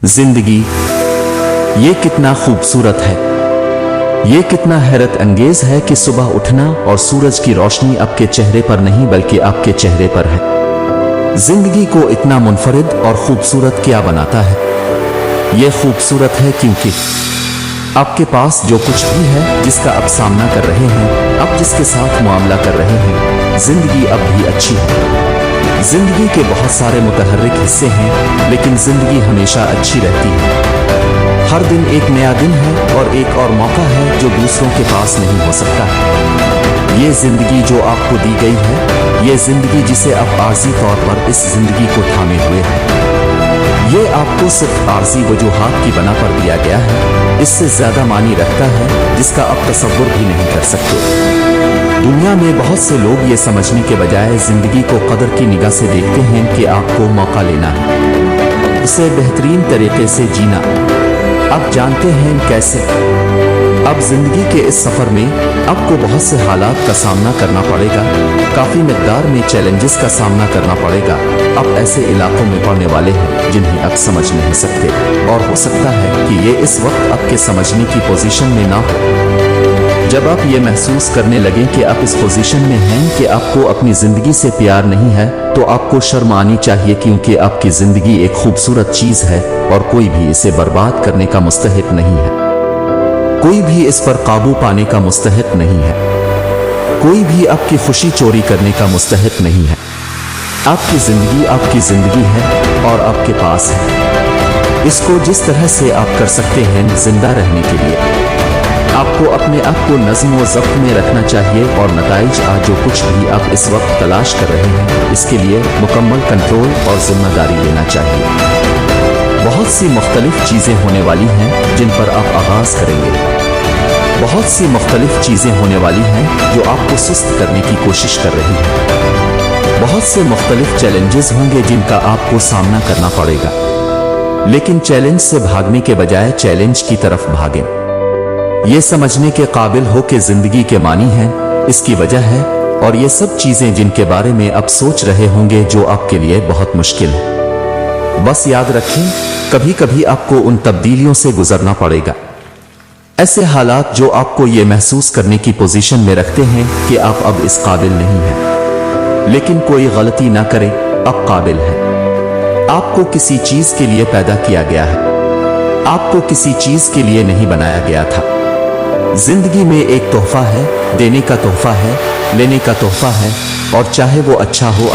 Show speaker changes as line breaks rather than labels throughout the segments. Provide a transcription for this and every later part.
जिंदगी ये कितना खूबसूरत है, ये कितना हैरत अंगेज है कि सुबह उठना और सूरज की रोशनी आपके चेहरे पर नहीं बल्कि आपके चेहरे पर है। जिंदगी को इतना मुनफरिद और खूबसूरत क्या बनाता है? ये खूबसूरत है क्योंकि आपके पास जो कुछ भी है, जिसका आप सामना कर रहे हैं, आप जिसके साथ मुआमला कर रहे हैं, जिंदगी अब भी अच्छी है। जिंदगी के बहुत सारे मुतहर्रिक हिस्से हैं, लेकिन जिंदगी हमेशा अच्छी रहती है। हर दिन एक नया दिन है और एक और मौका है जो दूसरों के पास नहीं हो सकता है। ये जिंदगी जो आपको दी गई है, ये जिंदगी जिसे आप आर्जी तौर पर इस जिंदगी को थामे हुए हैं, ये आपको सिर्फ आर्जी वजूहात की बना पर दिया गया है। इससे ज्यादा मानी रखता है जिसका आप तसव्वुर भी नहीं कर सकते। दुनिया में बहुत से लोग ये समझने के बजाय जिंदगी को कदर की निगाह से देखते हैं कि आपको मौका लेना है, उसे बेहतरीन तरीके से जीना। आप जानते हैं कैसे? अब जिंदगी के इस सफर में आपको बहुत से हालात का सामना करना पड़ेगा, काफी मिकदार में चैलेंजेस का सामना करना पड़ेगा। आप ऐसे इलाकों में पड़ने वाले हैं जिन्हें आप समझ नहीं सकते, और हो सकता है कि ये इस वक्त आपके समझने की पोजीशन में ना हो। जब आप ये महसूस करने लगें कि आप इस पोजीशन में हैं कि आपको अपनी जिंदगी से प्यार नहीं है, तो आपको शर्म आनी चाहिए, क्योंकि आपकी जिंदगी एक खूबसूरत चीज है और कोई भी इसे बर्बाद करने का मुस्तहिक नहीं है। कोई भी इस पर काबू पाने का मुस्तहिक नहीं है। कोई भी आपकी खुशी चोरी करने का मुस्तहिक नहीं है। आपकी जिंदगी है और आपके पास है। इसको जिस तरह से आप कर सकते हैं जिंदा रहने के लिए, आपको अपने आप को नज़्म व ज़ब्त में रखना चाहिए और नताइज आज जो कुछ भी आप इस वक्त तलाश कर रहे हैं, इसके लिए मुकम्मल कंट्रोल और जिम्मेदारी लेना चाहिए। बहुत सी मुख्तलिफ चीज़ें होने वाली हैं जिन पर आप आगाज़ करेंगे। बहुत सी मुख्तलिफ चीज़ें होने वाली हैं जो आपको सुस्त करने की कोशिश कर रही हैं। बहुत से मुख्तलिफ चैलेंजेस होंगे जिनका आपको सामना करना पड़ेगा, लेकिन चैलेंज से भागने के बजाय चैलेंज की तरफ भागें। ये समझने के काबिल हो कि जिंदगी के मानी है, इसकी वजह है, और ये सब चीजें जिनके बारे में आप सोच रहे होंगे जो आपके लिए बहुत मुश्किल है। बस याद रखें, कभी कभी आपको उन तब्दीलियों से गुजरना पड़ेगा। ऐसे हालात जो आपको ये महसूस करने की पोजीशन में रखते हैं कि आप अब इस काबिल नहीं हैं। लेकिन कोई गलती ना करें, आप काबिल हैं। आपको किसी चीज के लिए पैदा किया गया है, आपको किसी चीज के लिए नहीं बनाया गया था। जिंदगी में एक तोहफा है, देने का तोहफा है, लेने का तोहफा है, और चाहे वो अच्छा हो।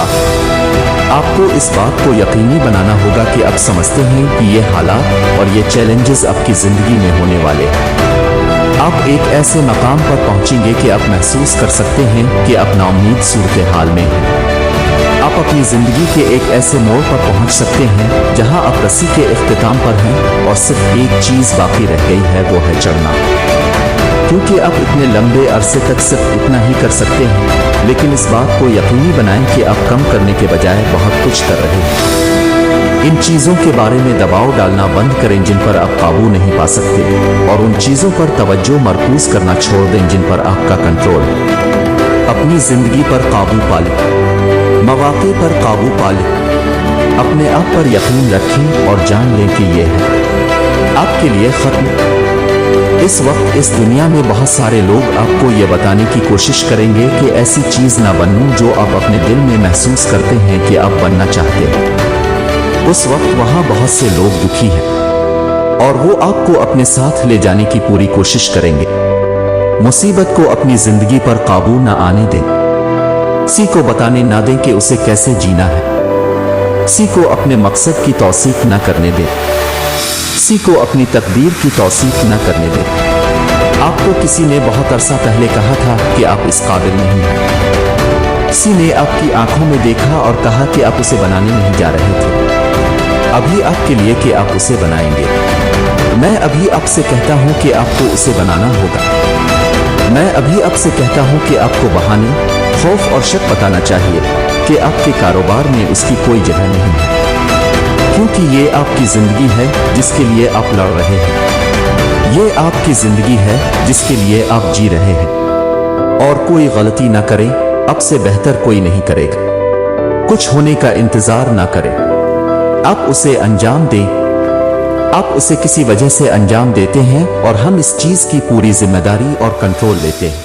आपको इस बात को यकीनी बनाना होगा कि आप समझते हैं कि ये हालात और ये चैलेंजेस आपकी जिंदगी में होने वाले हैं। आप एक ऐसे मकाम पर पहुंचेंगे कि आप महसूस कर सकते हैं कि आप नाउम्मीद सूरत हाल में हैं। आप अपनी जिंदगी के एक ऐसे मोड़ पर पहुंच सकते हैं जहां आप रस्सी के इख्तिताम पर हैं और सिर्फ एक चीज बाकी रह गई है, वो है चढ़ना। क्योंकि आप इतने लंबे अरसे तक सिर्फ इतना ही कर सकते हैं, लेकिन इस बात को यकीनी बनाएं कि आप कम करने के बजाय बहुत कुछ कर रहे हैं। इन चीजों के बारे में दबाव डालना बंद करें जिन पर आप काबू नहीं पा सकते, और उन चीजों पर तवज्जो मरकूज करना छोड़ दें जिन पर आपका कंट्रोल है। अपनी जिंदगी पर काबू पालें, मौके पर काबू पालें, अपने आप पर यकीन रखें और जान लें कि ये है आपके लिए खत्म। इस वक्त इस दुनिया में बहुत सारे लोग आपको ये बताने की कोशिश करेंगे कि ऐसी चीज ना बनूं जो आप अपने दिल में महसूस करते हैं कि आप बनना चाहते हैं। उस वक्त वहां बहुत से लोग दुखी हैं और वो आपको अपने साथ ले जाने की पूरी कोशिश करेंगे। मुसीबत को अपनी जिंदगी पर काबू ना आने दें। किसी को बताने ना दें कि उसे कैसे जीना है। किसी को अपने मकसद की तौसीफ ना करने दें। किसी को अपनी तकदीर की तौसीफ न करने दें। आपको किसी ने बहुत अरसा पहले कहा था कि आप इस काबिल नहीं हैं। किसी ने आपकी आंखों में देखा और कहा कि आप उसे बनाने नहीं जा रहे थे। अभी आपके लिए कि आप उसे बनाएंगे। मैं अभी आपसे कहता हूं कि आपको उसे बनाना होगा। मैं अभी आपसे कहता हूं कि आपको बहाने, खौफ और शक बताना चाहिए कि आपके कारोबार में उसकी कोई जगह नहीं है, क्योंकि ये आपकी जिंदगी है जिसके लिए आप लड़ रहे हैं। ये आपकी जिंदगी है जिसके लिए आप जी रहे हैं, और कोई गलती ना करें, अब से बेहतर कोई नहीं करेगा। कुछ होने का इंतजार ना करें, आप उसे अंजाम दें। आप उसे किसी वजह से अंजाम देते हैं और हम इस चीज की पूरी जिम्मेदारी और कंट्रोल लेते हैं।